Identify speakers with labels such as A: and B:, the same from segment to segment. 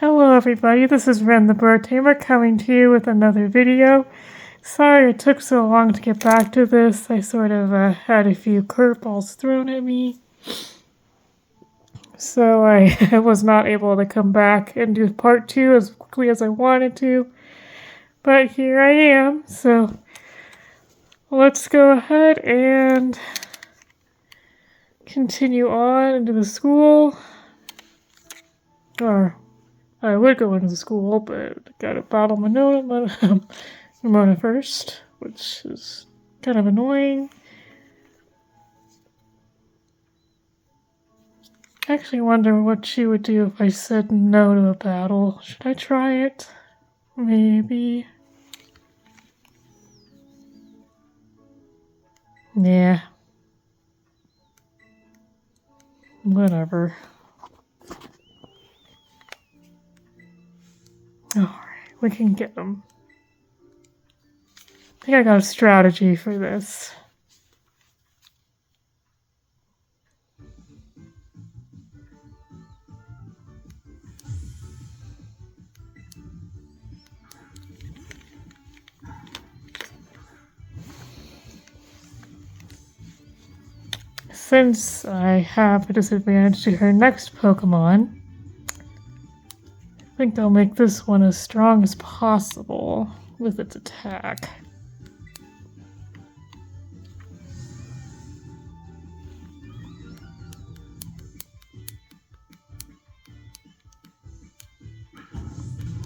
A: Hello everybody, this is Ren the Bird Tamer coming to you with another video. Sorry it took so long to get back to this. I sort of had a few curveballs thrown at me. So I was not able to come back and do part 2 as quickly as I wanted to. But here I am, so let's go ahead and continue on into the school. Or I would go into the school, but gotta battle Monona first, which is kind of annoying. I actually wonder what she would do if I said no to a battle. Should I try it? Maybe. Yeah. Whatever. Alright, we can get them. I think I got a strategy for this. Since I have a disadvantage to her next Pokemon, I think I'll make this one as strong as possible with its attack.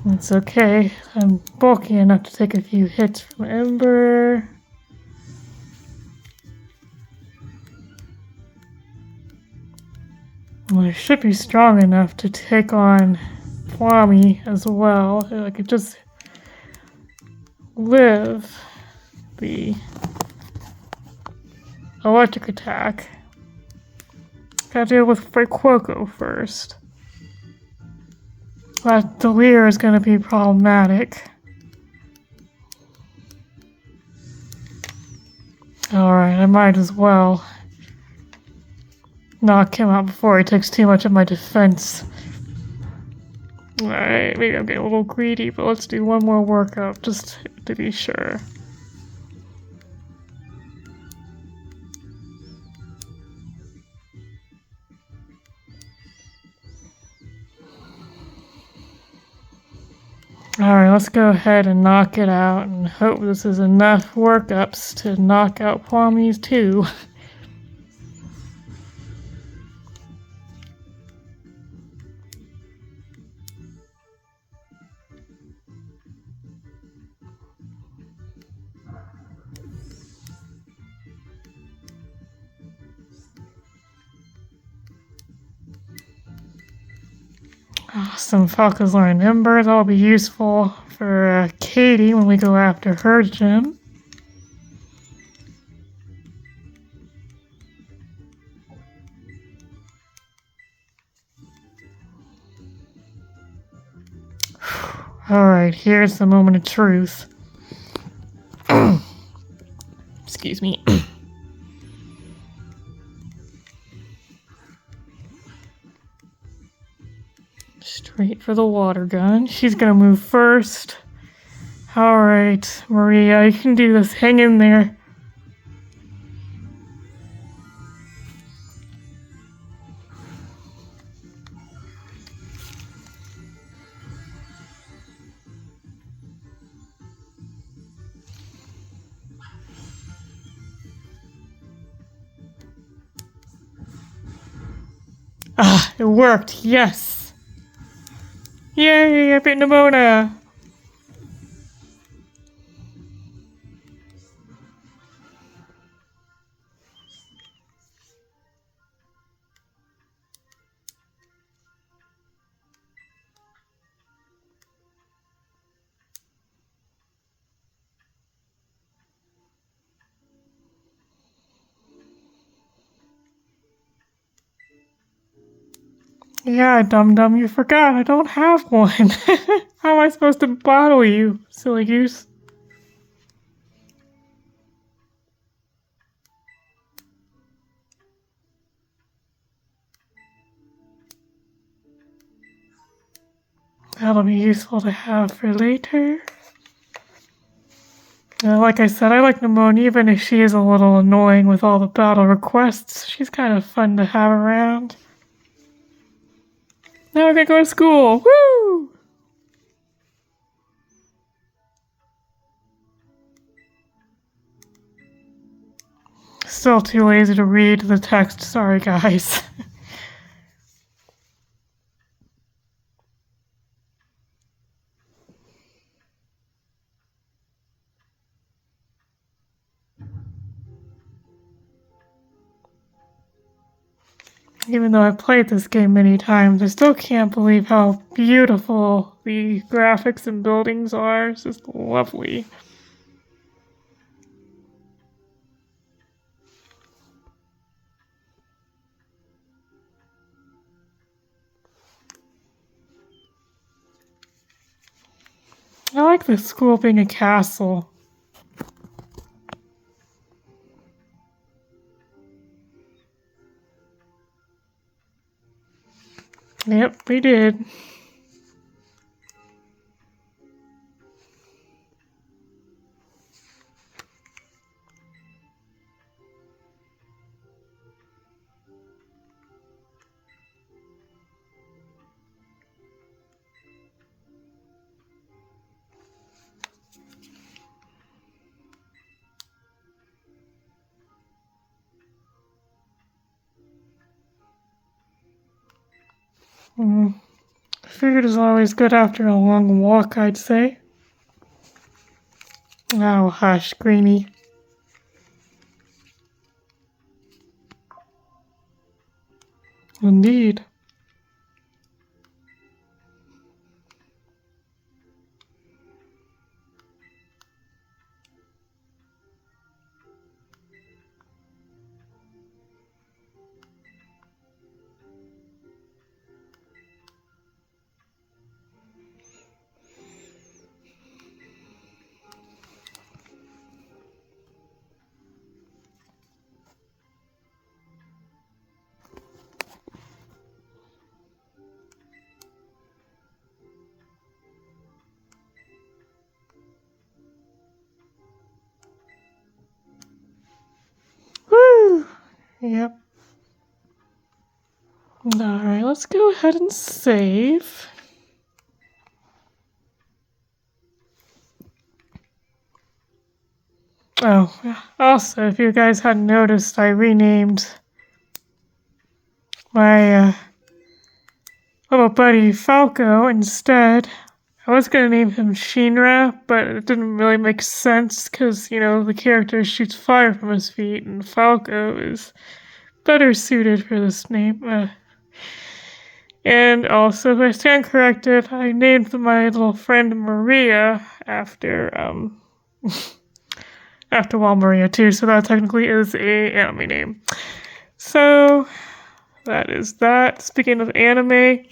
A: It's okay. I'm bulky enough to take a few hits from Ember. Well, I should be strong enough to take on Kwami as well. I could just live the electric attack. Gotta deal with Fuecoco first. That Delire is gonna be problematic. Alright, I might as well knock him out before he takes too much of my defense. Alright, maybe I'm getting a little greedy, but let's do one more workup just to be sure. Alright, let's go ahead and knock it out and hope this is enough workups to knock out Kwami's too. Some Falcazor and Ember, that'll be useful for Katie when we go after her gym. Alright, here's the moment of truth. Excuse me. Straight for the water gun. She's gonna move first. Alright, Maria, you can do this. Hang in there. Ah, it worked. Yes. Yay, I beat Nemona. Yeah, dum-dum, you forgot. I don't have one. How am I supposed to bottle you, silly goose? That'll be useful to have for later. Like I said, I like Nimona even if she is a little annoying with all the battle requests. She's kind of fun to have around. Now we're gonna go to school! Woo! Still too lazy to read the text, sorry guys. Even though I've played this game many times, I still can't believe how beautiful the graphics and buildings are. It's just lovely. I like the school being a castle. Yep, we did. Food is always good after a long walk, I'd say. Oh, hush, Greenie. Indeed. Woo! Yep. Alright, let's go ahead and save. Oh, also, if you guys hadn't noticed, I renamed my little buddy Falco instead. I was gonna name him Shinra, but it didn't really make sense because, you know, the character shoots fire from his feet, and Falco is better suited for this name. And also, if I stand corrected, I named my little friend Maria after Maria too, so that technically is a anime name. So that is that. Speaking of anime,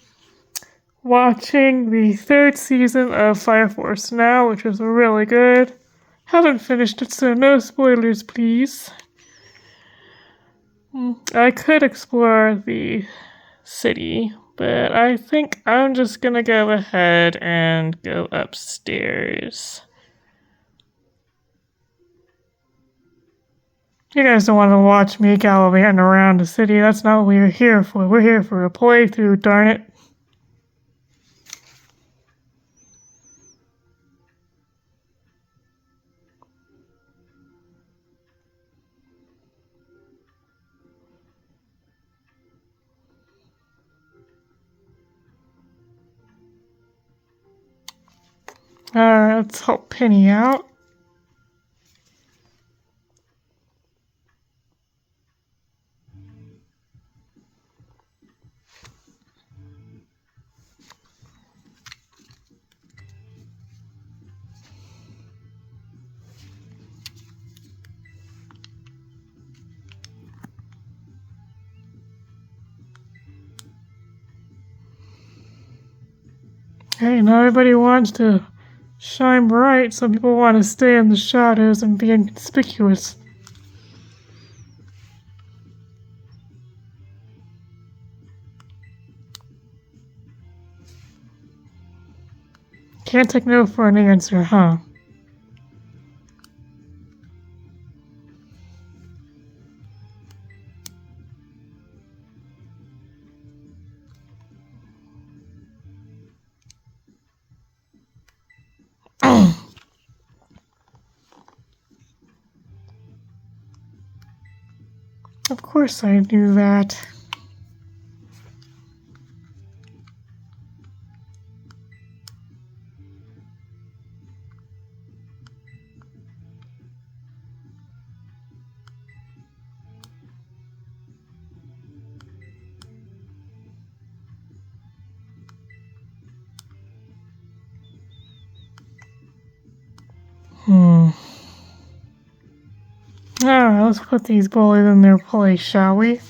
A: watching the 3rd season of Fire Force now, which is really good. Haven't finished it, so no spoilers, please. I could explore the city, but I think I'm just gonna go ahead and go upstairs. You guys don't want to watch me gallivanting around the city. That's not what we're here for. We're here for a playthrough, darn it. Alright, let's help Penny out. Hey, not everybody wants to shine bright. Some people want to stay in the shadows and be inconspicuous. can't take no for an answer, huh? Of course I knew that. Alright, let's put these bullies in their place, shall we?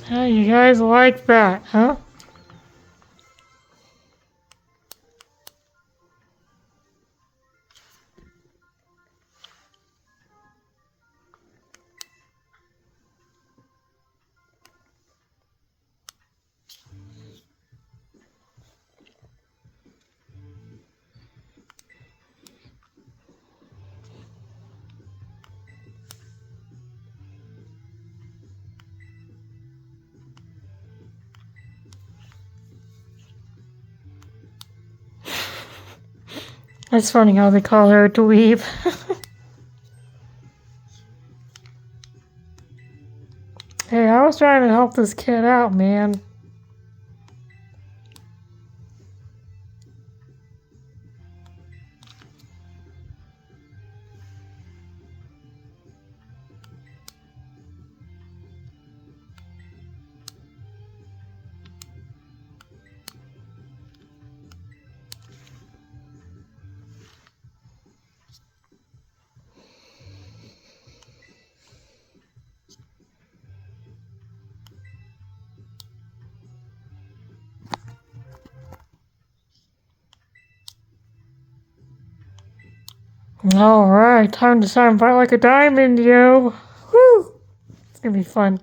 A: How you guys like that, huh? It's funny how they call her a dweeb. Hey, I was trying to help this kid out, man. Alright, time to shine bright like a diamond, yo. Woo! It's gonna be fun.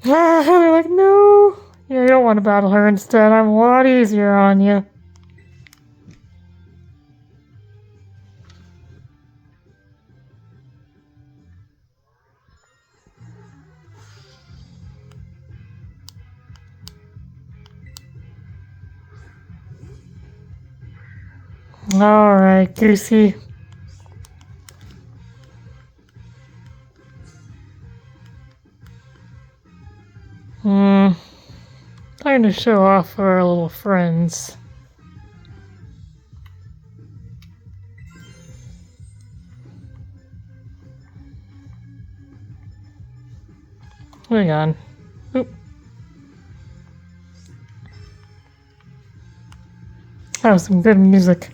A: They're like, no. Yeah, you don't want to battle her instead. I'm a lot easier on you. Alright, Goosey. Time to show off for our little friends. Hang on. Oop. That was some good music.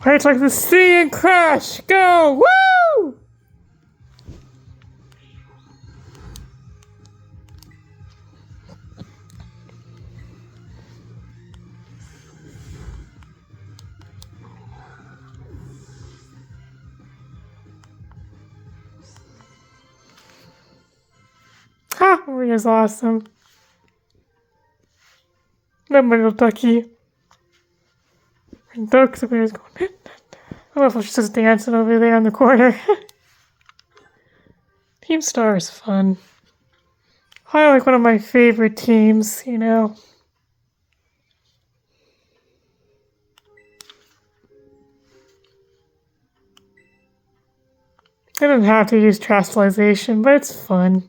A: Right, like the sea and crash! Go! Woo! Ha! Maria's awesome. That my little ducky. And ducks over there's going. I love how she's just dancing over there in the corner. Team Star is fun. Probably like one of my favorite teams, you know. I didn't have to use Trastalization, but it's fun.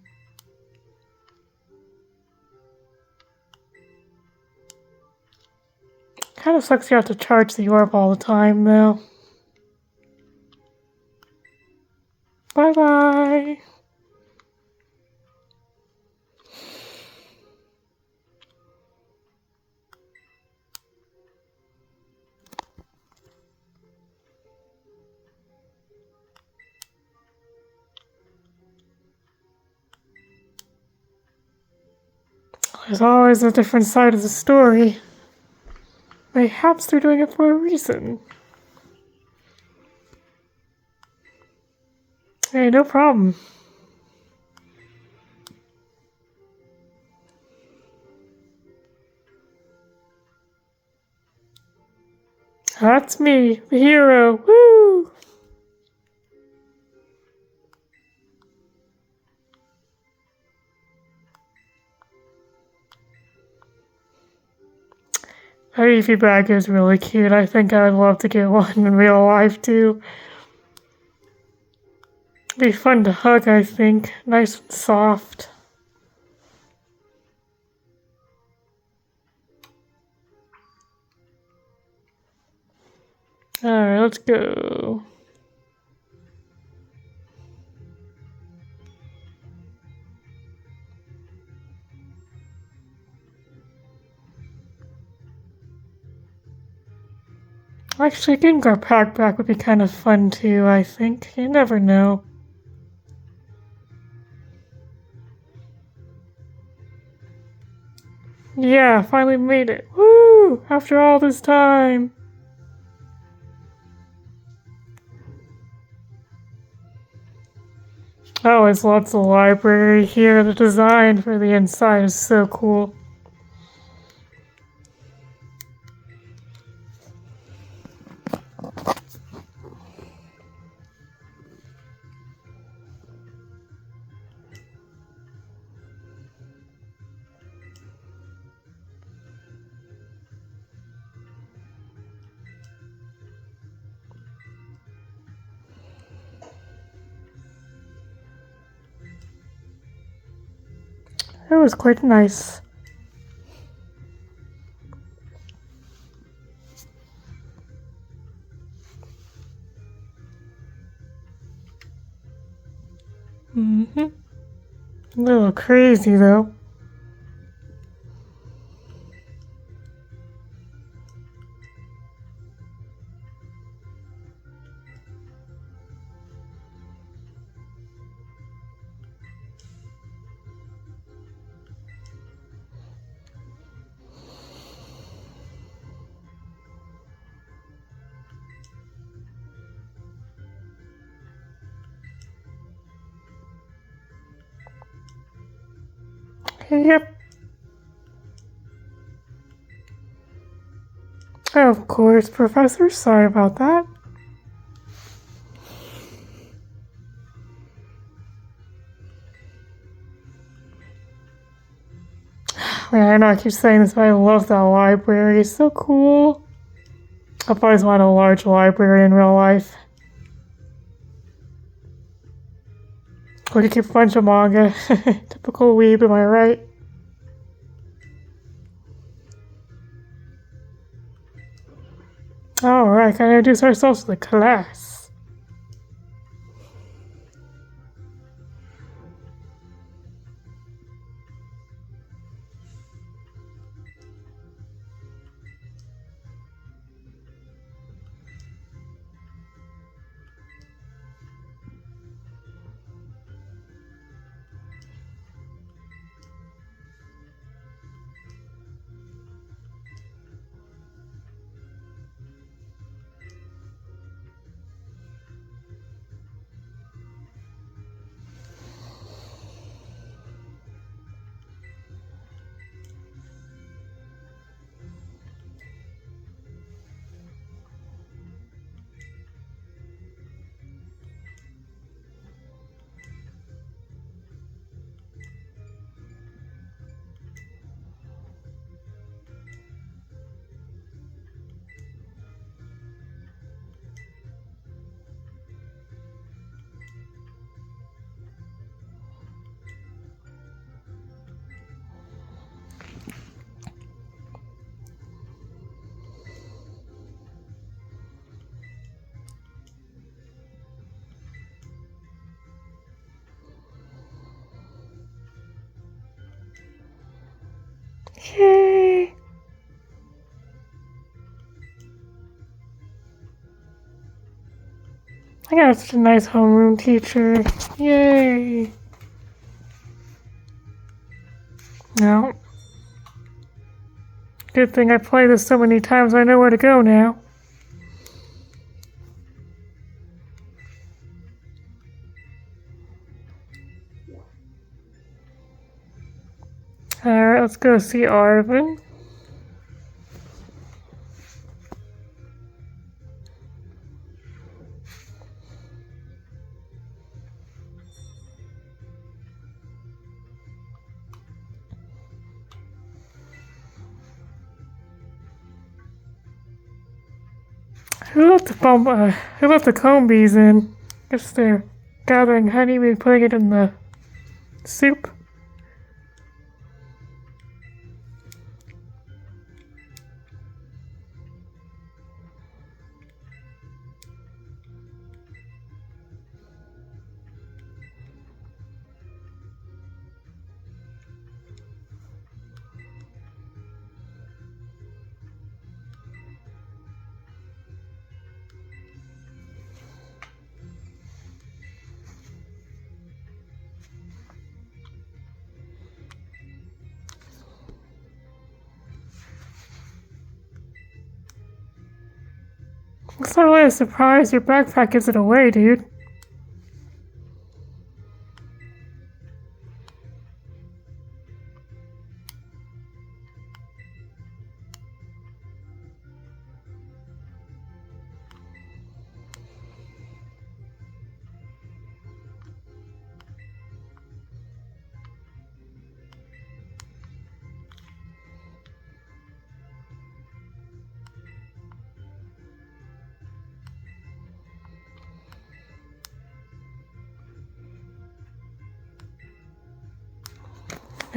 A: Kind of sucks you have to charge the orb all the time, though. Bye-bye! There's always a different side of the story. Perhaps they're doing it for a reason. Hey, no problem. That's me, the hero. Woo! That Eevee bag is really cute. I think I'd love to get one in real life too. Be fun to hug, I think. Nice and soft. Alright, let's go. Actually, getting our pack back would be kind of fun too, I think. You never know. Yeah, finally made it. Woo! After all this time. Oh, there's lots of library here. The design for the inside is so cool. It was quite nice. A little crazy though. Yep. Of course, Professor. Sorry about that. Man, I know I keep saying this, but I love that library. It's so cool. I've always wanted a large library in real life. Or you keep a bunch of manga. Typical weeb, am I right? Alright, can I introduce ourselves to the class? Yay! I got such a nice homeroom teacher. Yay! No. Good thing I played this so many times I know where to go now. Alright, let's go see Arvin. Who left the comb bees in? Guess they're gathering honey, maybe putting it in the soup. It's not really a surprise your backpack isn't away, dude.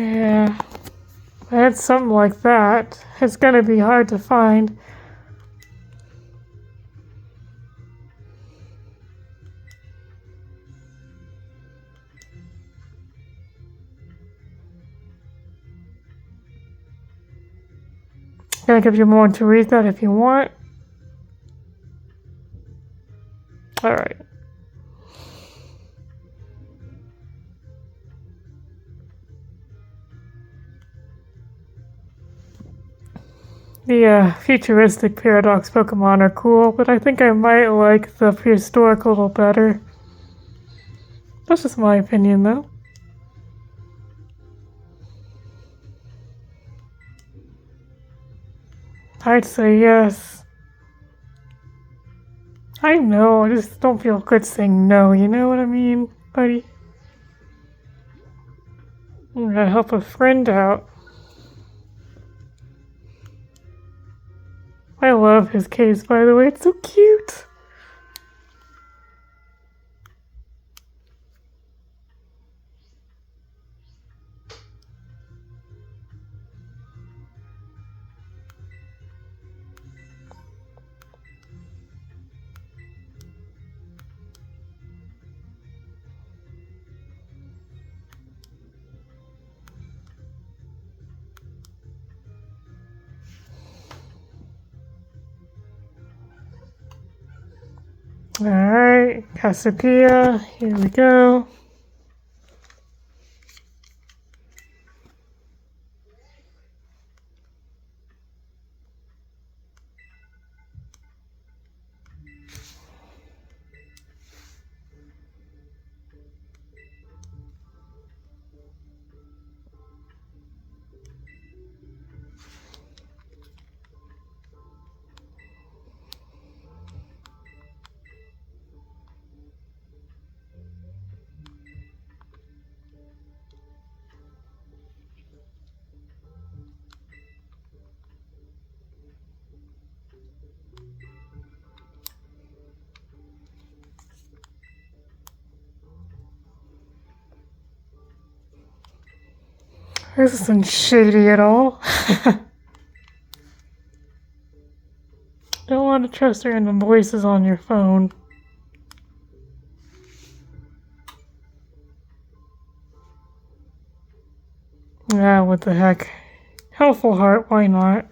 A: Yeah, that's something like that. It's gonna be hard to find. Gonna give you more to read that if you want. Alright. The futuristic Paradox Pokemon are cool, but I think I might like the prehistoric a little better. That's just my opinion, though. I'd say yes. I know, I just don't feel good saying no, you know what I mean, buddy? I'm gonna help a friend out. I love his case, by the way, it's so cute. Alright, Cassiopeia, here we go. This isn't shady at all. Don't want to trust random voices on your phone. Ah, what the heck. Helpful heart, why not?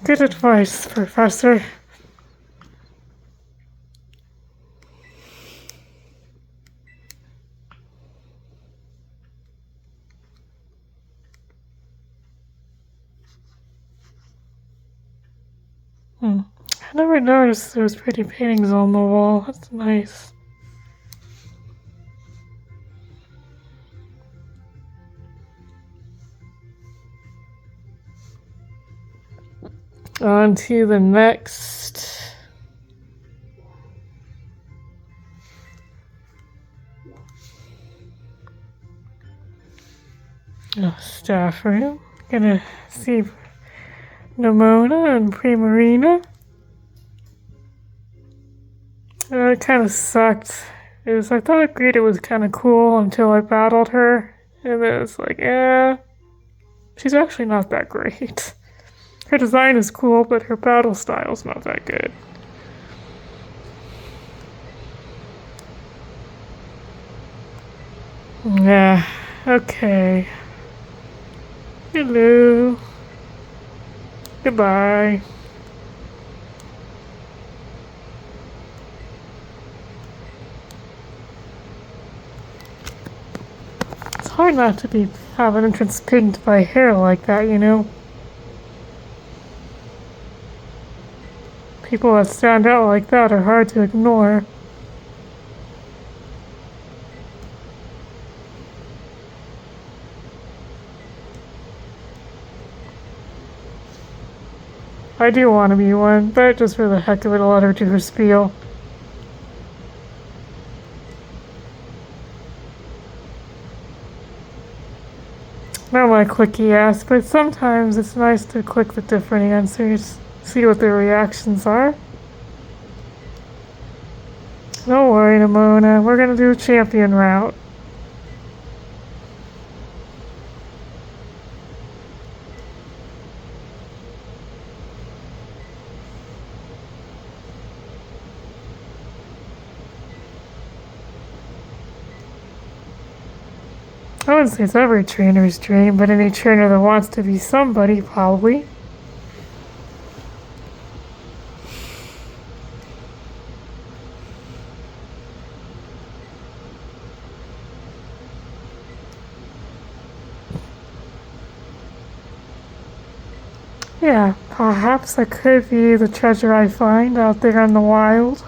A: Good advice, Professor. I never noticed those pretty paintings on the wall. That's nice. On to the next. Staff room. Gonna see Nemona and Primarina. It kind of sucked. I thought Greta was kind of cool until I battled her. And then it's like, she's actually not that great. Her design is cool, but her battle style's not that good. Yeah, okay. Hello. Goodbye. It's hard not to have an entrance pinned by hair like that, you know? People that stand out like that are hard to ignore. I do want to be one, but just for the heck of it, I'll let her do her spiel. Not my clicky ass, but sometimes it's nice to click the different answers, see what their reactions are. Don't worry, Nemona, we're gonna do a champion route. I wouldn't say it's every trainer's dream, but any trainer that wants to be somebody, probably. Yeah, perhaps that could be the treasure I find out there in the wild.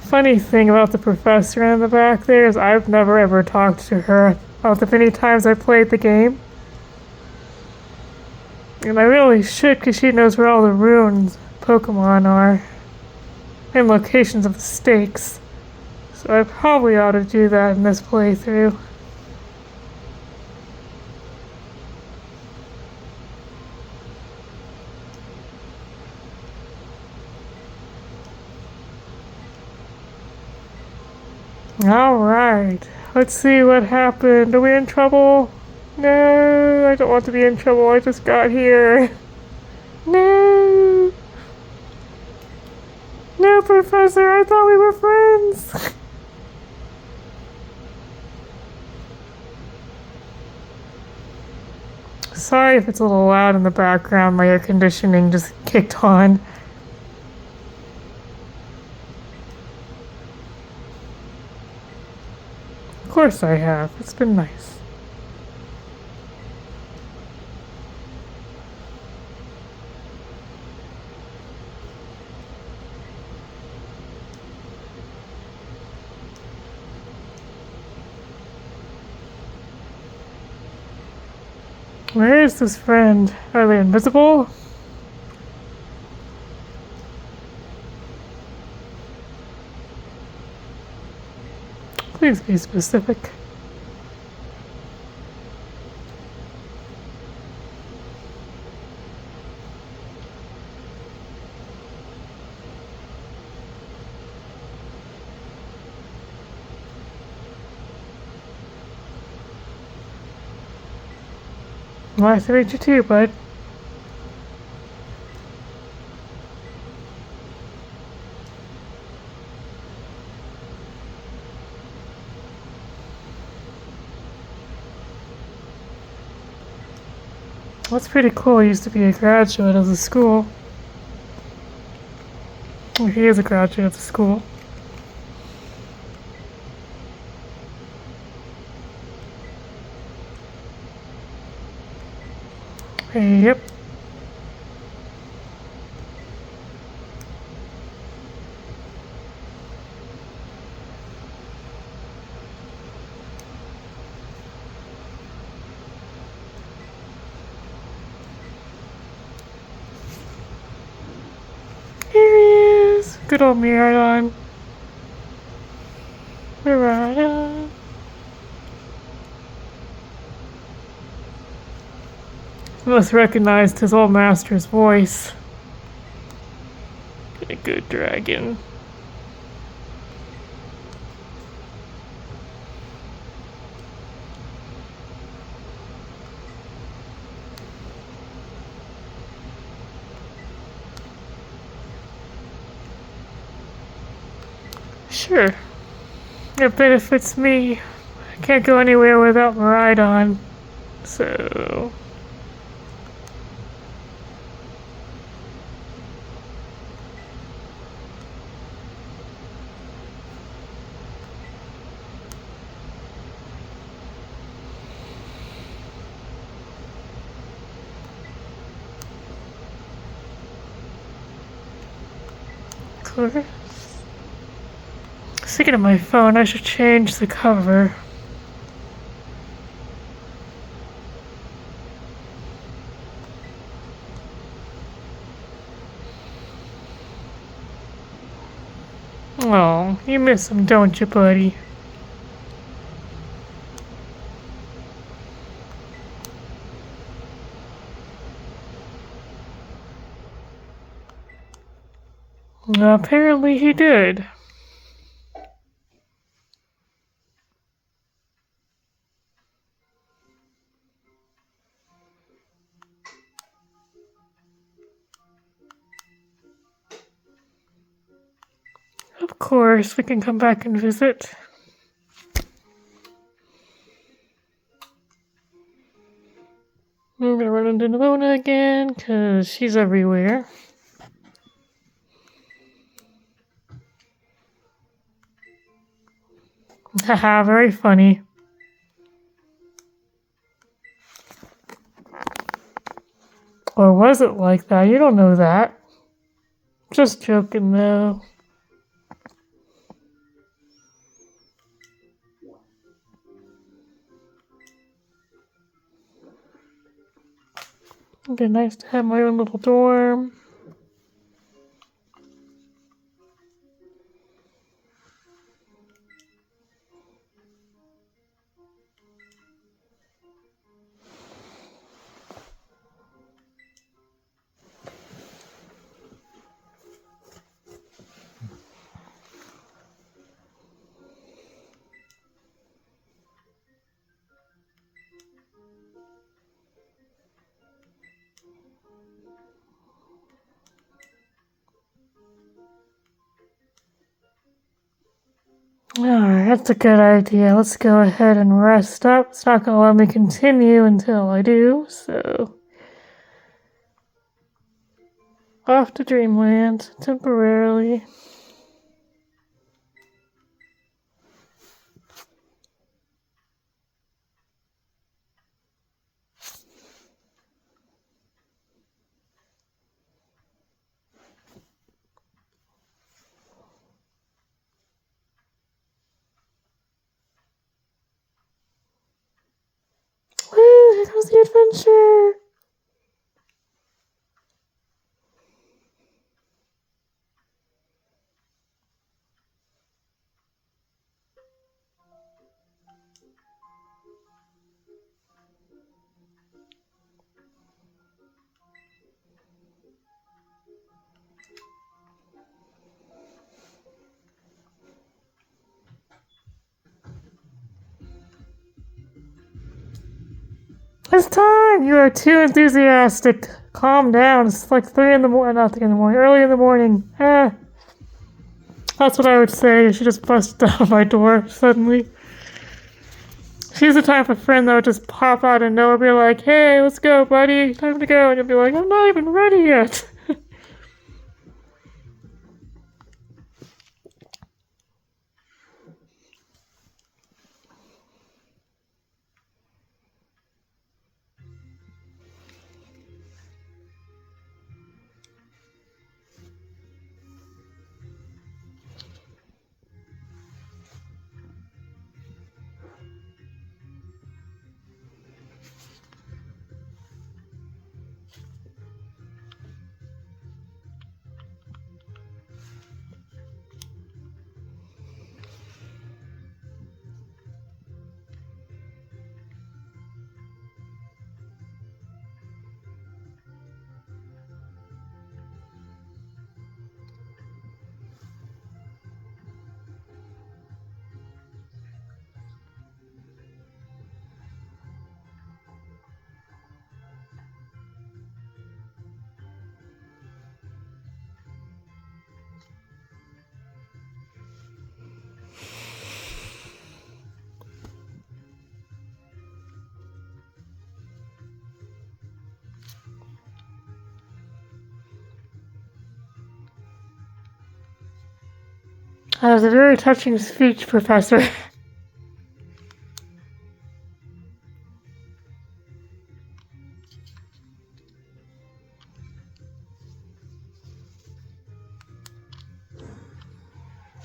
A: Funny thing about the professor in the back there is I've never ever talked to her about the many times I played the game. And I really should, because she knows where all the runes Pokemon are. And locations of the stakes. So I probably ought to do that in this playthrough. Alright, let's see what happened. Are we in trouble? No, I don't want to be in trouble. I just got here. No! No, Professor, I thought we were friends. Sorry if it's a little loud in the background. My air conditioning just kicked on. Of course I have. It's been nice. Where is this friend? Are they invisible? Please be specific. Nice to meet you too, bud. That's pretty cool. He used to be a graduate of the school. Well, he is a graduate of the school. Yep. Here he is. Good old Miradon. Miradon. Must recognized his old master's voice. A good dragon. Sure. It benefits me. I can't go anywhere without Miraidon. So... Clear. Speaking of my phone, I should change the cover. Oh, you miss him, don't you, buddy? Apparently he did. Of course, we can come back and visit. I'm gonna run into Nimona again, cause she's everywhere. Haha, very funny. Or was it like that? You don't know that. Just joking though. It'd be nice to have my own little dorm. Alright, that's a good idea. Let's go ahead and rest up. It's not gonna let me continue until I do, so... Off to Dreamland, temporarily. Woo! Here comes the adventure! It's time! You are too enthusiastic. Calm down. It's like 3 in the morning. Not 3 in the morning. Early in the morning. That's what I would say. She just busted out of my door suddenly. She's the type of friend that would just pop out of nowhere, be like, "Hey, let's go, buddy. Time to go." And you'll be like, "I'm not even ready yet." That was a very touching speech, Professor.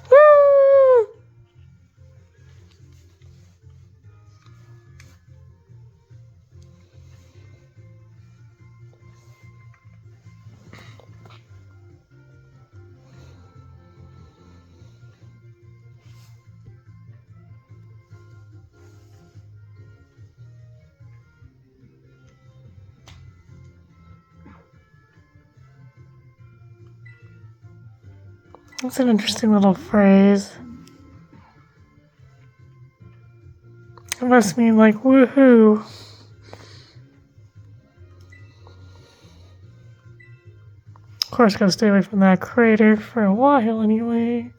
A: Woo! That's an interesting little phrase. It must mean like woohoo. Of course, gotta stay away from that crater for a while anyway.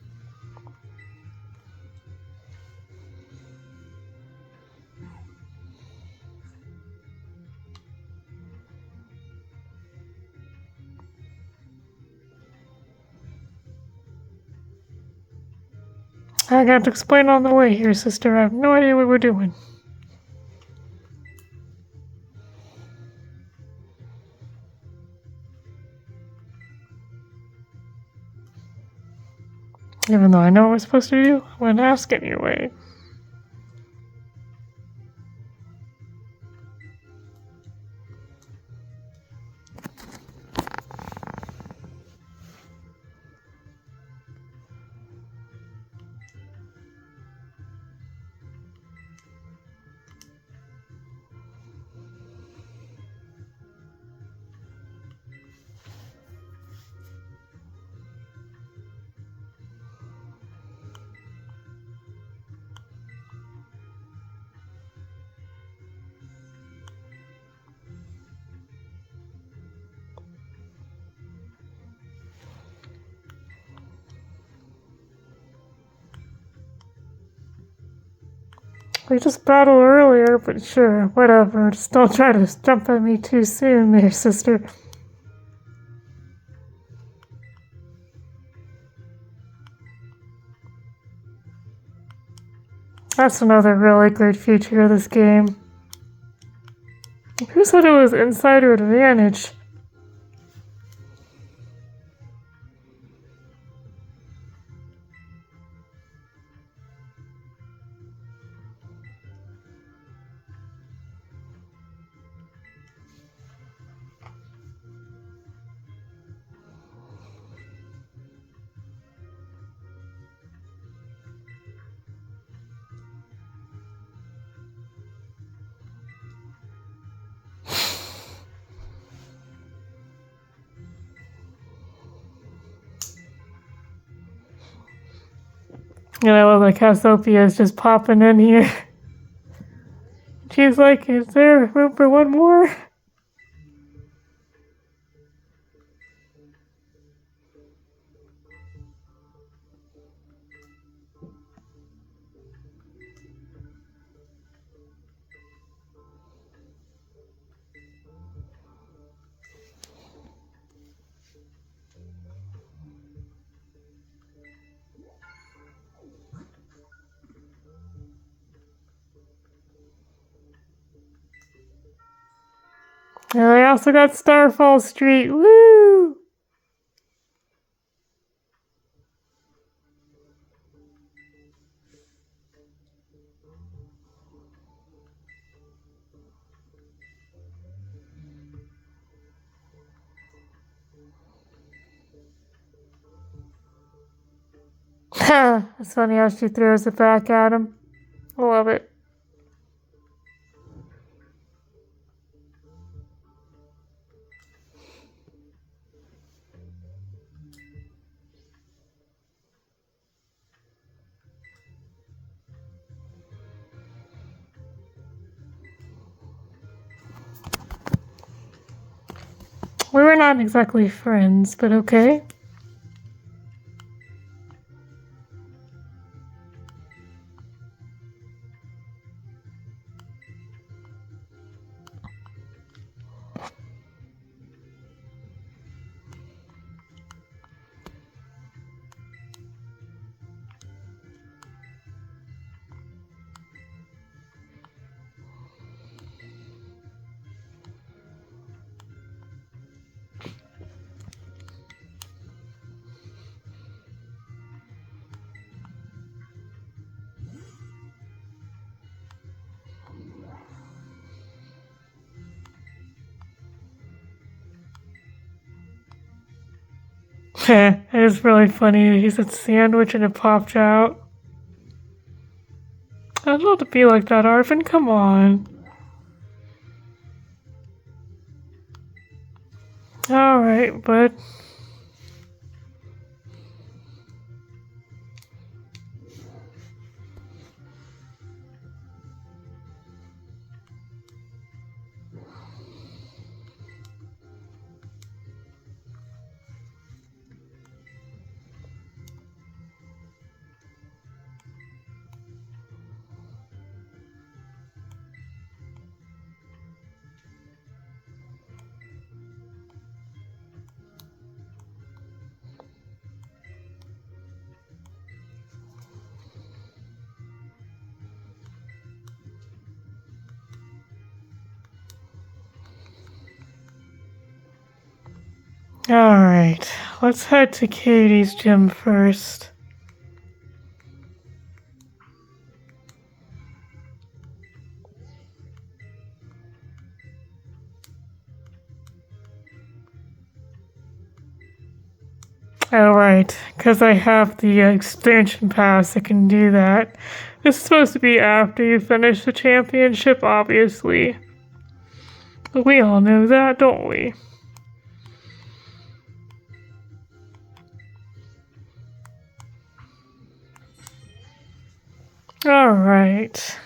A: I got to explain on the way here, sister. I have no idea what we're doing. Even though I know what we're supposed to do, I'm gonna ask anyway. We just battled earlier, but sure, whatever. Just don't try to jump at me too soon there, sister. That's another really great feature of this game. Who said it was insider advantage? You know, like Cassiopeia is just popping in here. She she's like, is there room for one more? And I also got Starfall Street. Woo! It's funny how she throws it back at him. I love it. We were not exactly friends, but okay. It is really funny. He said sandwich and it popped out. I'd love to be like that, Arvin. Come on. Alright, bud. Alright, let's head to Katie's gym first. Alright, because I have the expansion pass, I can do that. This is supposed to be after you finish the championship, obviously. But we all know that, don't we? Alright.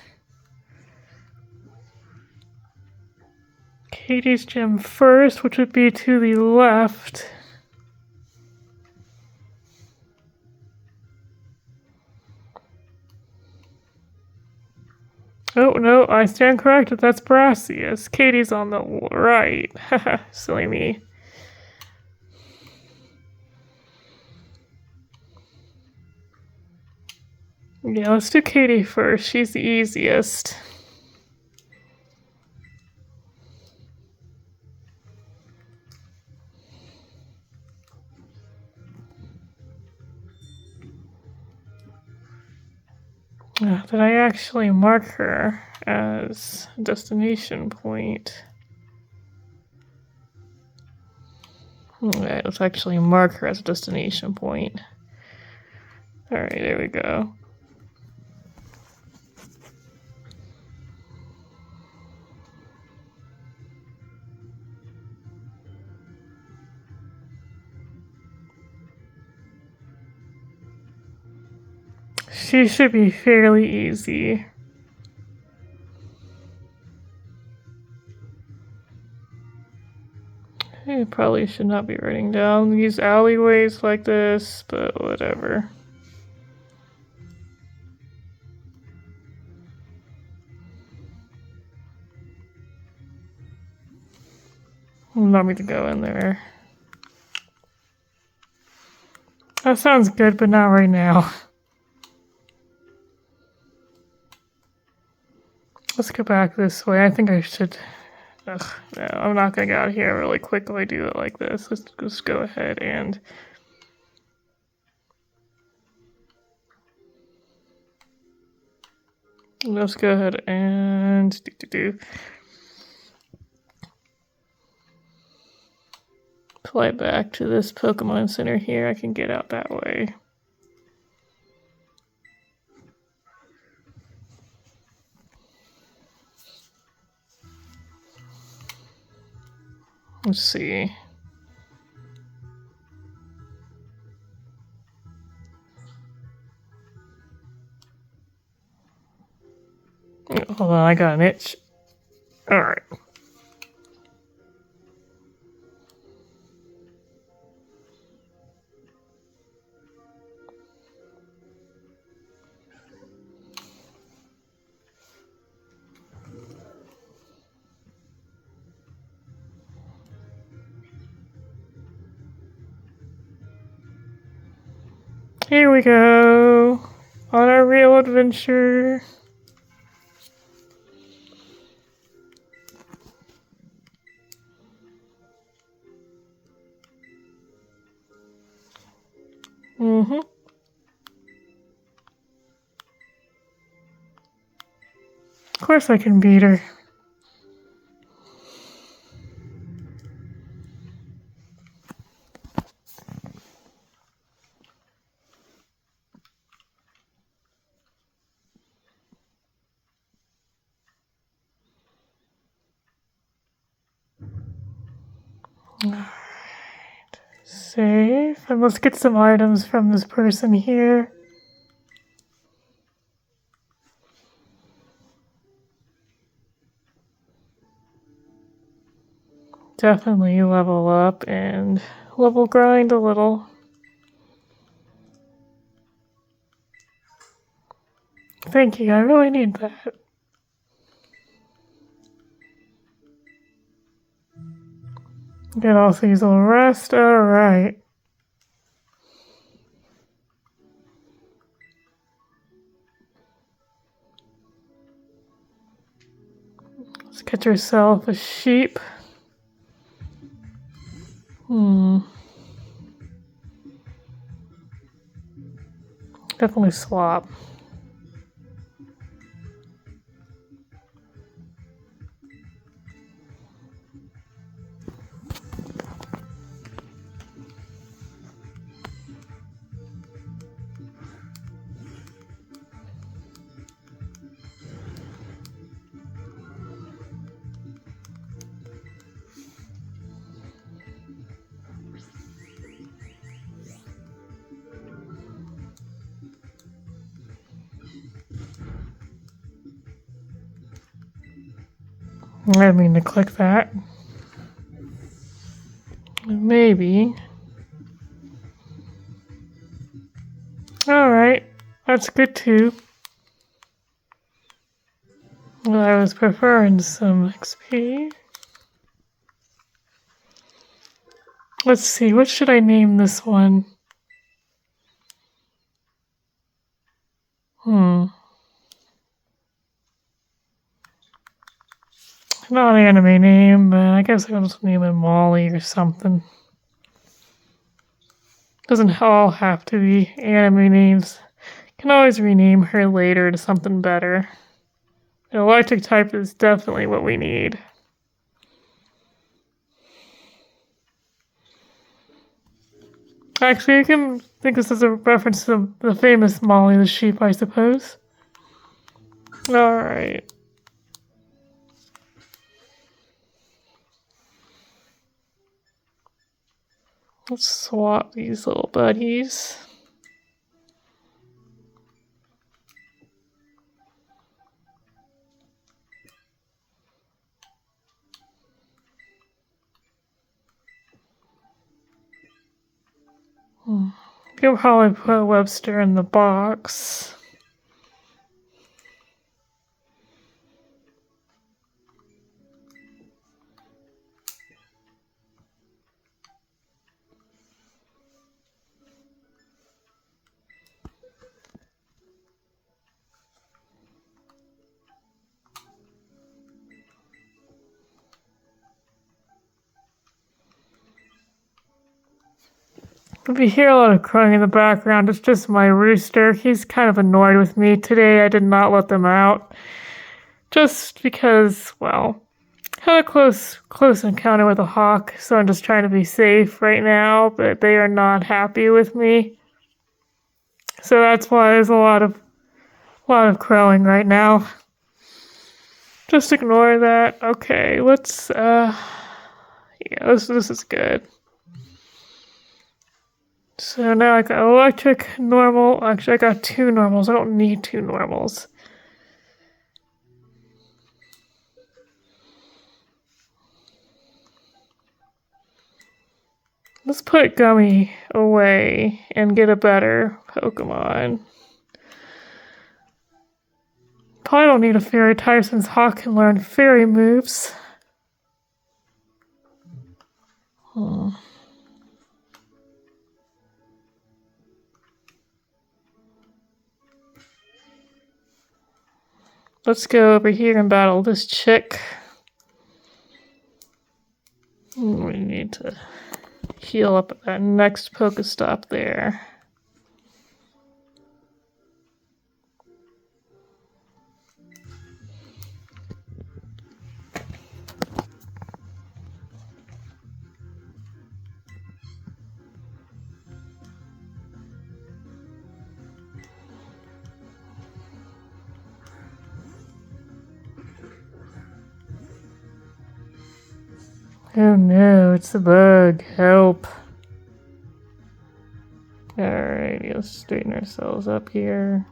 A: Katie's gym first, which would be to the left. Oh, no, I stand corrected. That's Brassius. Katie's on the right. Haha, silly me. Yeah, let's do Katie first. She's the easiest. Did I actually mark her as a destination point? Okay, let's actually mark her as a destination point. Alright, there we go. She should be fairly easy. probably should not be running down these alleyways like this, but whatever. Want me to go in there. That sounds good, but not right now. Let's go back this way. I think I should... Ugh, no, I'm not gonna get out of here really quick if I do it like this. Let's just go ahead and... Let's go ahead and... Fly back to this Pokemon Center here. I can get out that way. Let's see. Hold on, I got an itch. Alright. Here we go. On our real adventure. Mm-hmm. Of course I can beat her. Alright. Save. And let's get some items from this person here. Definitely level up and level grind a little. Thank you, I really need that. Get also use a little rest, alright. Let's get yourself a sheep. Definitely swap. I didn't mean to click that. Maybe. Alright, that's good too. Well, I was preferring some XP. Let's see, what should I name this one? Not an anime name, but I guess I'll just name it Molly or something. Doesn't all have to be anime names. Can always rename her later to something better. An electric type is definitely what we need. Actually, I can think this is a reference to the famous Molly the sheep, I suppose. Alright. Let's swap these little buddies. You'll probably put Webster in the box. If you hear a lot of crowing in the background, it's just my rooster. He's kind of annoyed with me today. I did not let them out. Just because, well, had a close encounter with a hawk, so I'm just trying to be safe right now, but they are not happy with me. So that's why there's a lot of crowing right now. Just ignore that. Okay, let's yeah, this is good. So now I got electric, normal. Actually, I got 2 normals. I don't need 2 normals. Let's put Gummy away and get a better Pokemon. Probably don't need a fairy type since Hawk can learn fairy moves. Let's go over here and battle this chick. We need to heal up at that next Pokestop there. Oh no, it's a bug. Help. Alright, let's straighten ourselves up here.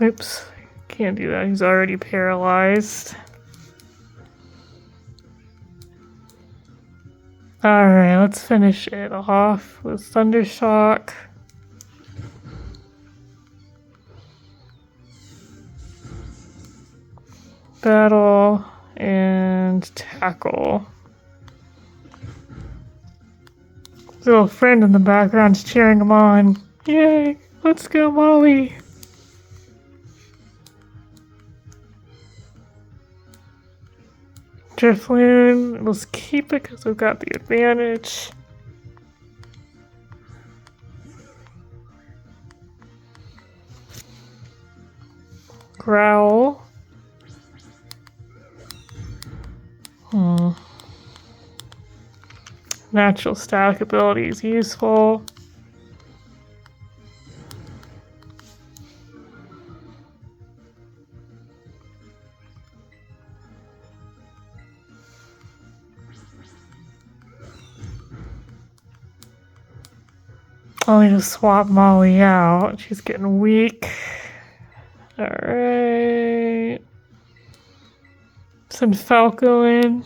A: Oops, can't do that. He's already paralyzed. Alright, let's finish it off with Thundershock. Battle and Tackle. His little friend in the background's cheering him on. Yay! Let's go, Molly! Drifloon, let's keep it because we've got the advantage. Growl. Natural static ability is useful. I'll need to swap Molly out. She's getting weak. Alright. Send Falco in.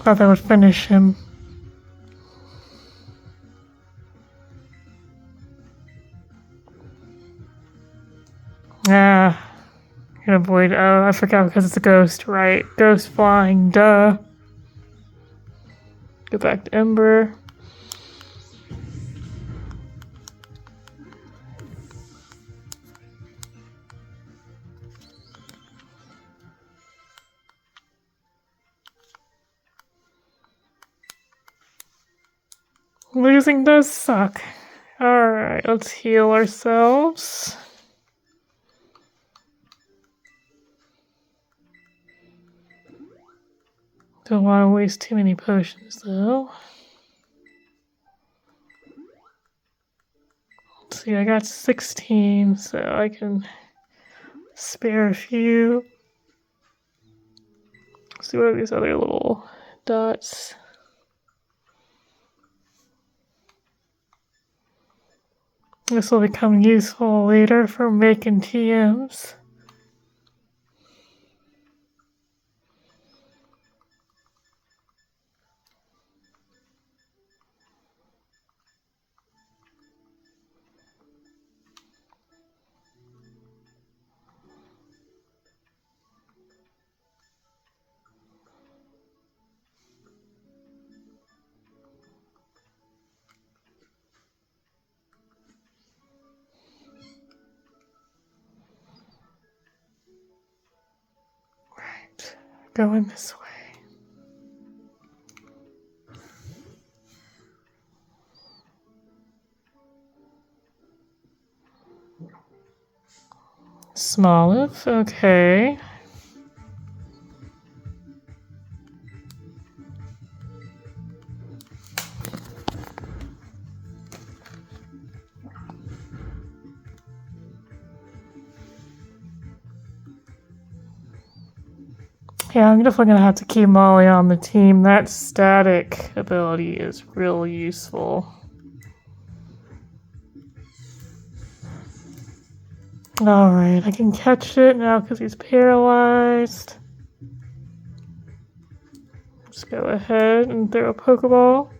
A: Thought that would finish him. Gonna avoid. Oh, I forgot because it's a ghost, right? Ghost flying, duh. Go back to Ember. Losing does suck. Alright, let's heal ourselves. Don't want to waste too many potions, though. Let's see, I got 16, so I can spare a few. Let's see what are these other little dots. This will become useful later for making TMs. Right, going this way. Smoliv, okay. Yeah, I'm definitely gonna have to keep Molly on the team. That static ability is real useful. Alright, I can catch it now because he's paralyzed. Let's go ahead and throw a Pokeball.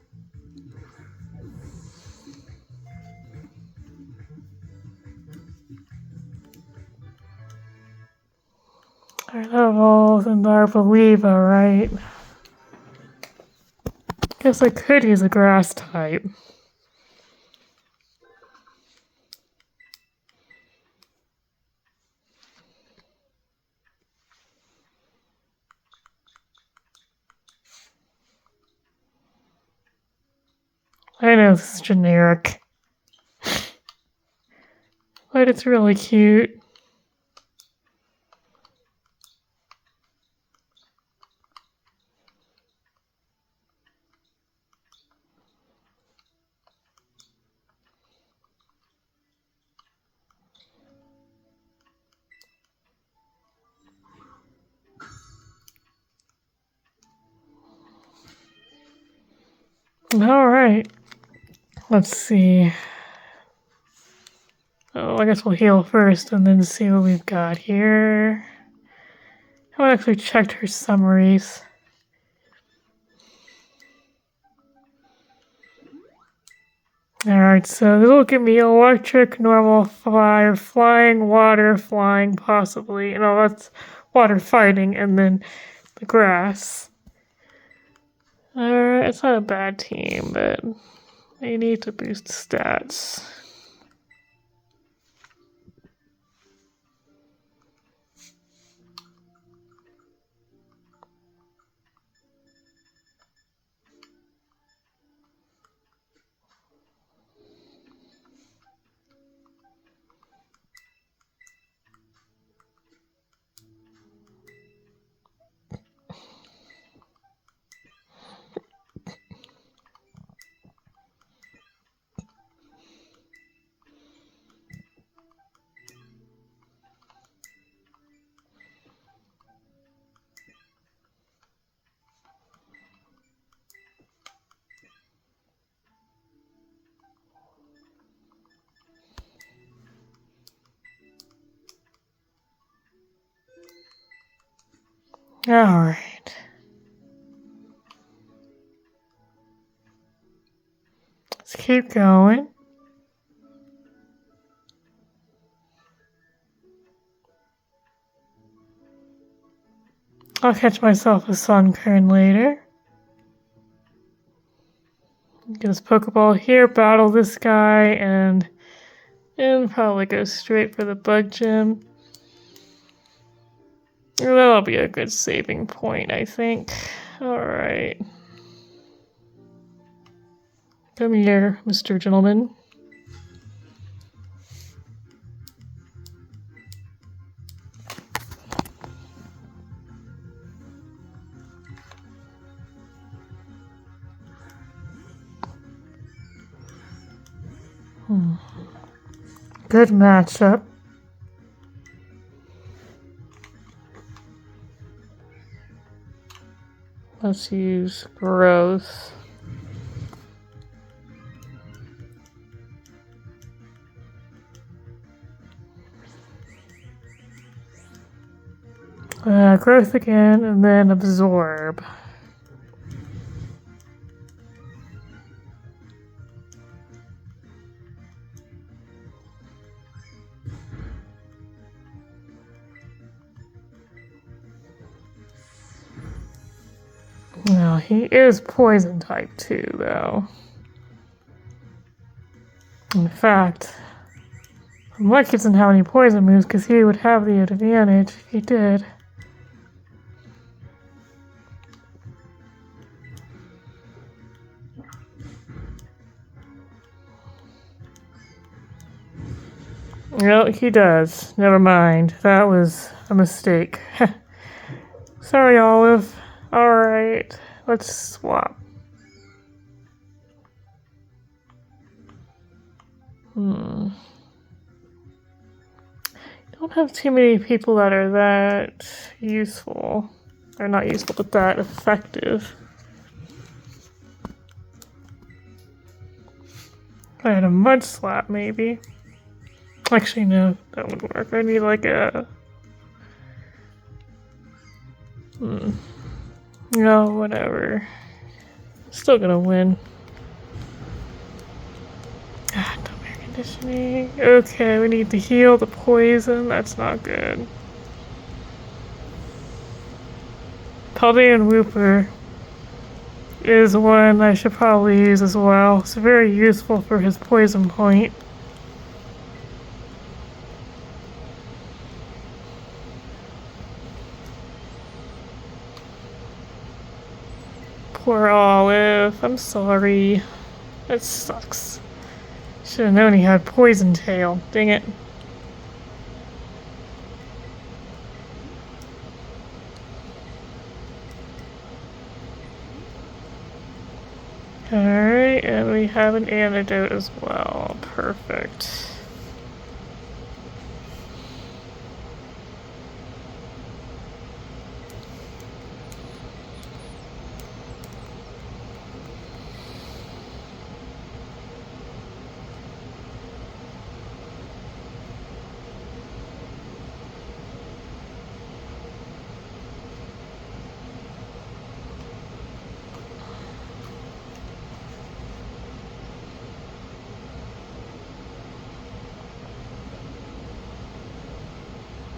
A: Alright, that evolves into Arboliva, right? Guess I could use a grass type. I know this is generic, but it's really cute. Alright, let's see. Oh, I guess we'll heal first and then see what we've got here. I haven't actually checked her summaries. Alright, so this will give me electric, normal, fire, flying, water, flying, possibly. No, that's water fighting, and then the grass. Alright, it's not a bad team, but they need to boost stats. Alright. Let's keep going. I'll catch myself a Sunkern later. Get his Pokeball here, battle this guy, and probably go straight for the Bug Gym. That'll be a good saving point, I think. Alright. Come here, Mr. Gentleman. Good matchup. Let's use growth. Growth again, and then absorb. No, he is poison type too, though. In fact, I'm lucky he doesn't have any poison moves because he would have the advantage if he did. No, he does. Never mind. That was a mistake. Sorry, Olive. Alright, let's swap. Don't have too many people that are that useful. Or not useful, but that effective. I had a Mud Slap, maybe. Actually, no, that wouldn't work. I need like a... No, whatever. Still gonna win. Ah, no air conditioning. Okay, we need to heal the poison. That's not good. Paldean Wooper is one I should probably use as well. It's very useful for his poison point. Poor Olive. I'm sorry. That sucks. Should have known he had Poison Tail. Dang it. Alright, and we have an antidote as well. Perfect.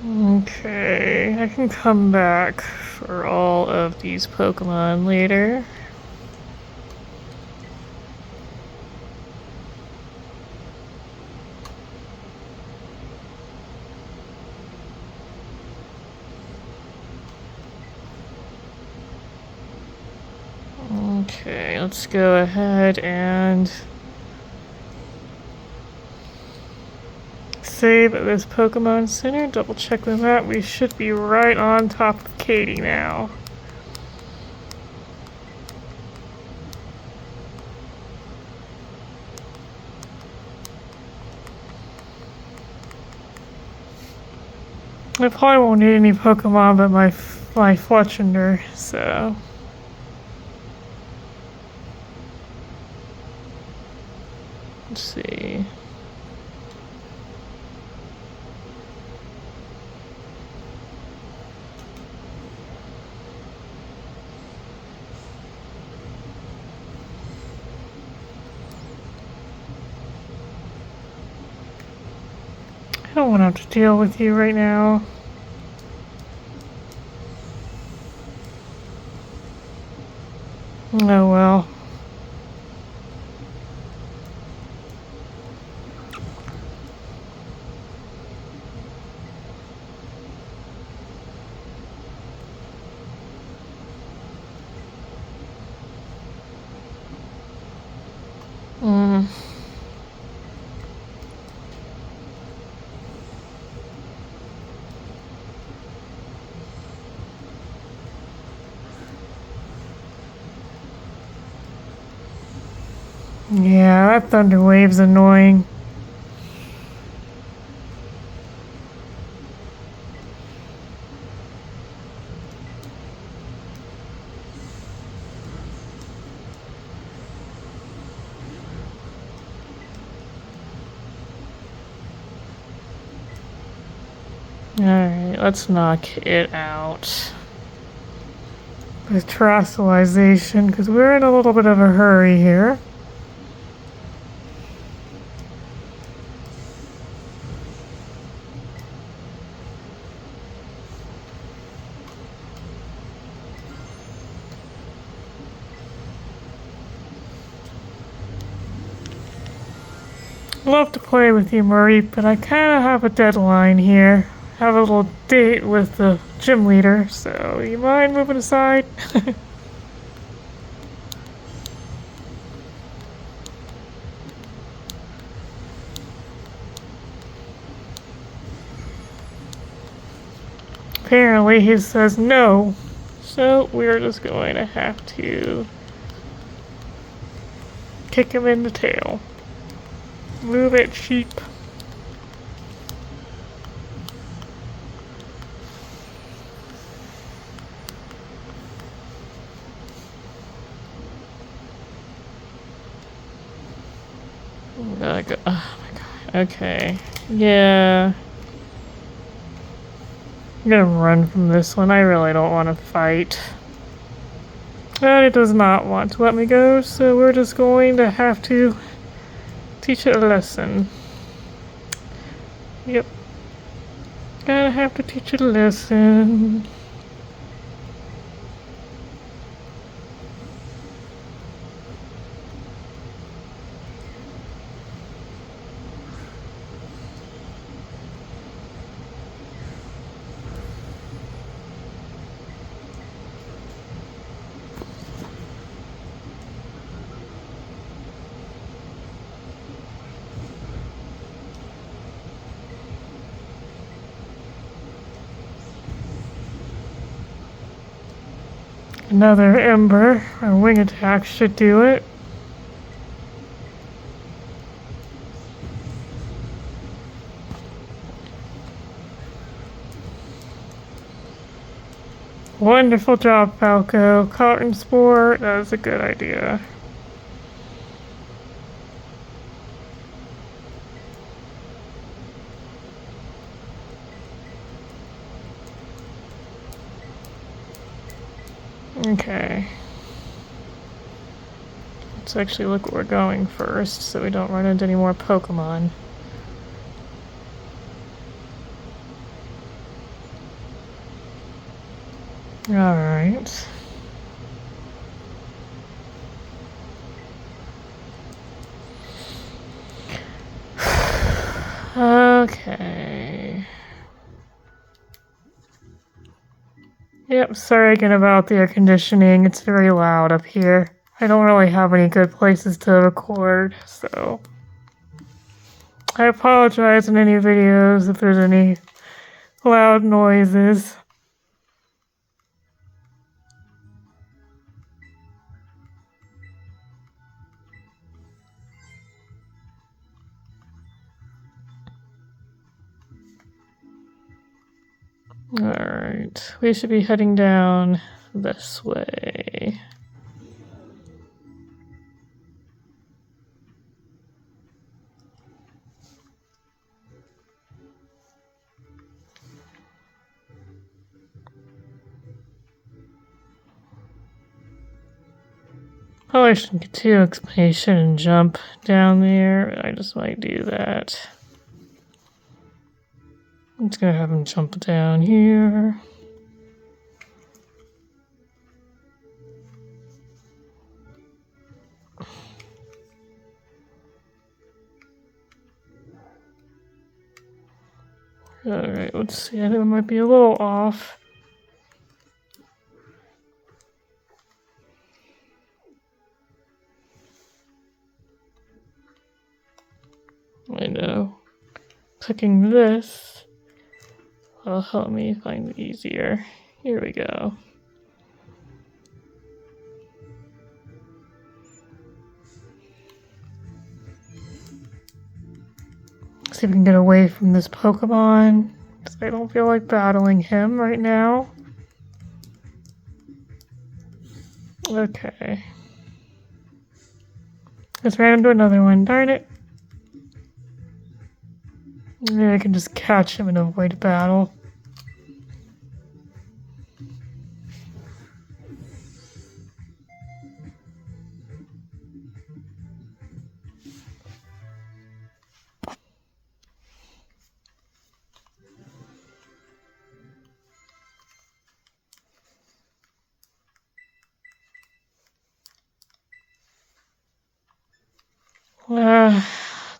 A: Okay, I can come back for all of these Pokemon later. Okay, let's go ahead and save at this Pokemon Center. Double check the map. We should be right on top of Katie now. I probably won't need any Pokemon but my Fletchinder, so... Let's see... I don't want to have to deal with you right now. Oh well. Mm. Yeah, that thunder wave's annoying. Alright, let's knock it out. With terrestrialization, because we're in a little bit of a hurry here. Love to play with you, Marie, but I kind of have a deadline here. Have a little date with the gym leader, so you mind moving aside? Apparently he says no, so we're just going to have to kick him in the tail. Move it, sheep. Gotta go. Oh my god. Okay. Yeah. I'm gonna run from this one. I really don't want to fight. But it does not want to let me go, so we're just going to have to teach it a lesson. Yep. Gonna have to teach it a lesson. Another ember. Our wing attack should do it. Wonderful job, Falco. Cotton spore. That was a good idea. Okay. Let's actually look what we're going first so we don't run into any more Pokemon. Alright. Okay. Yep, sorry again about the air conditioning. It's very loud up here. I don't really have any good places to record, so I apologize in any videos if there's any loud noises. Alright, we should be heading down this way. Probably shouldn't get too impatient and jump down there, but I just might do that. I'm just gonna have him jump down here. Alright, let's see. I think it might be a little off. I know. Clicking this will help me find it easier. Here we go. See if we can get away from this Pokemon, because I don't feel like battling him right now. Okay. Let's ran into another one, darn it. Maybe I can just catch him and avoid battle.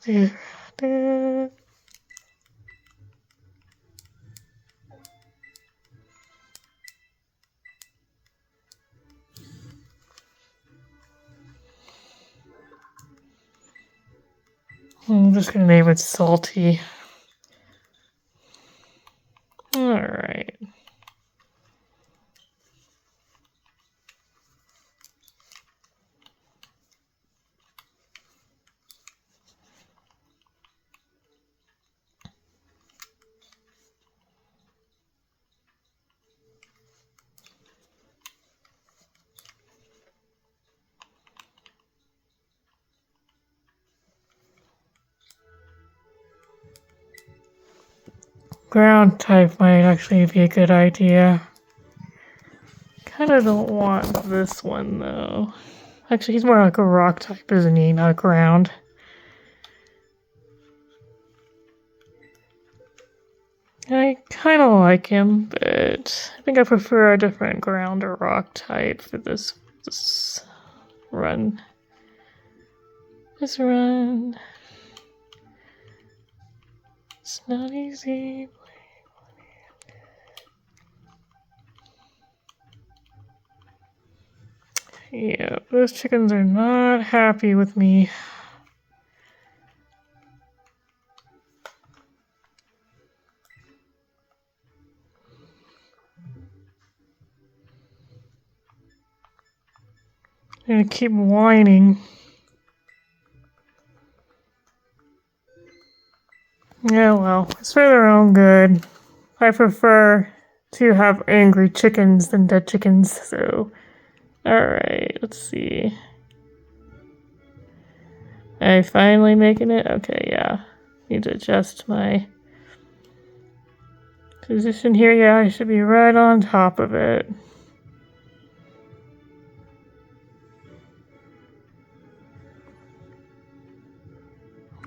A: Dude. I'm just gonna name it Salty. Alright. Ground type might actually be a good idea. Kinda don't want this one though. Actually, he's more like a rock type, isn't he? Not a ground. I kind of like him, but I think I prefer a different ground or rock type for this run. This run. It's not easy. Yeah, those chickens are not happy with me. I'm gonna keep whining. Yeah, well, it's for their own good. I prefer to have angry chickens than dead chickens, so. Alright, let's see. Am I finally making it? Okay, yeah. Need to adjust my position here. Yeah, I should be right on top of it.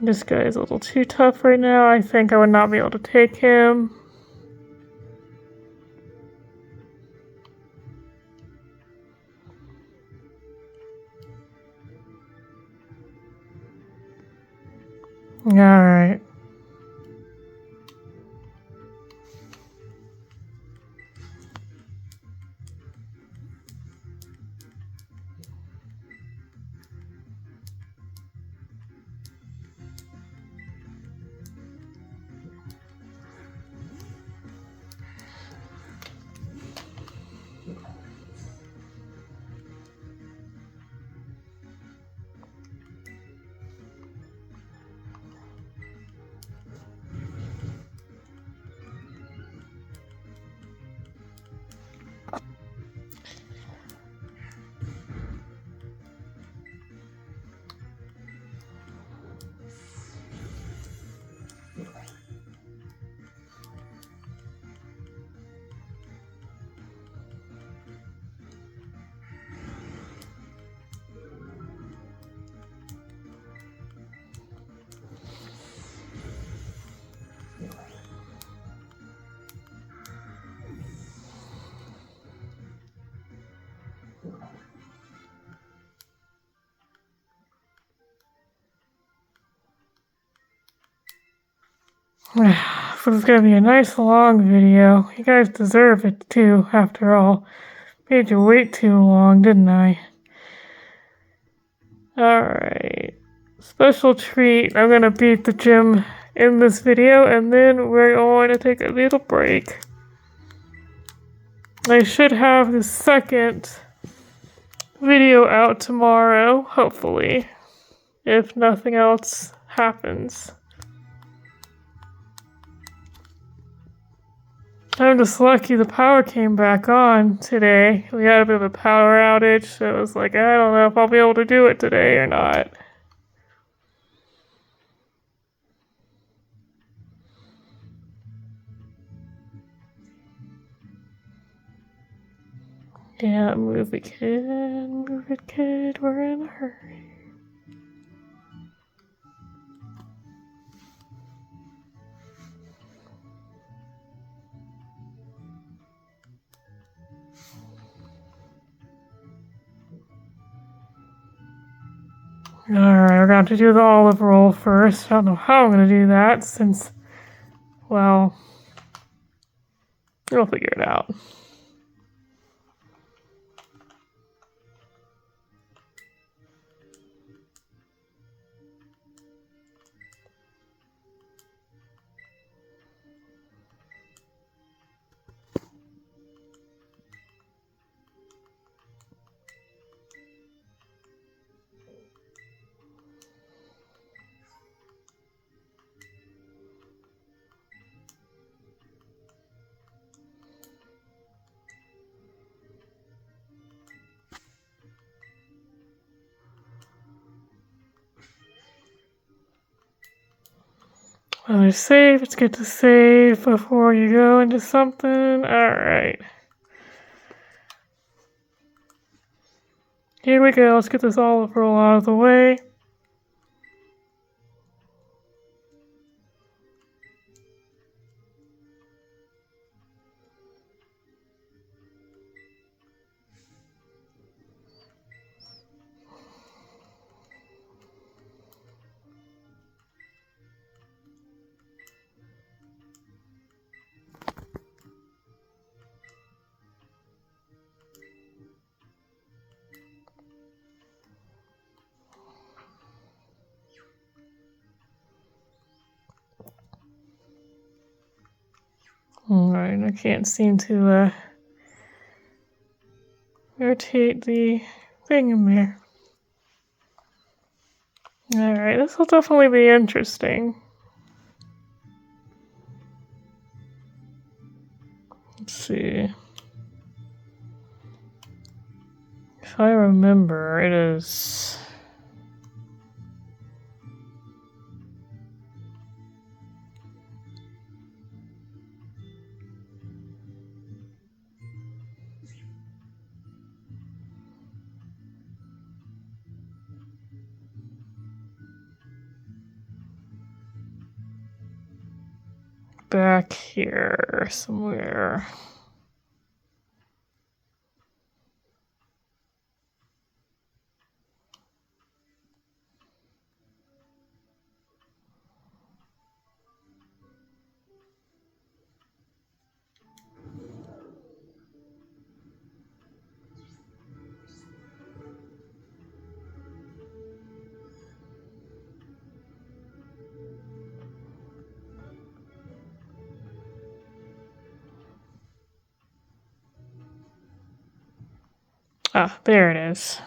A: This guy is a little too tough right now. I think I would not be able to take him. Alright. this is gonna be a nice long video. You guys deserve it too, after all. Made you wait too long, didn't I? Alright. Special treat. I'm gonna beat the gym in this video, and then we're going to take a little break. I should have the second video out tomorrow, hopefully, if nothing else happens. I'm just lucky the power came back on today. We had a bit of a power outage, so it was like, I don't know if I'll be able to do it today or not. Yeah, move it, kid, we're in a hurry. Alright, we're going to do the olive roll first. I don't know how I'm going to do that since, well, we'll figure it out. Another save. It's good to save before you go into something. Alright. Here we go. Let's get this olive roll out of the way. Alright, I can't seem to rotate the thing in there. Alright, this will definitely be interesting. Let's see. If I remember, it is... back here somewhere. Ah, there it is.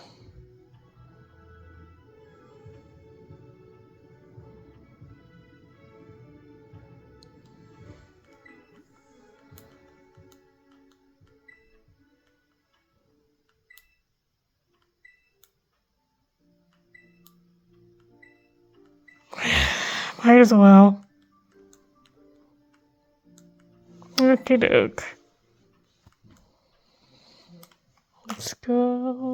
A: Might as well. Okie doke. Let's go.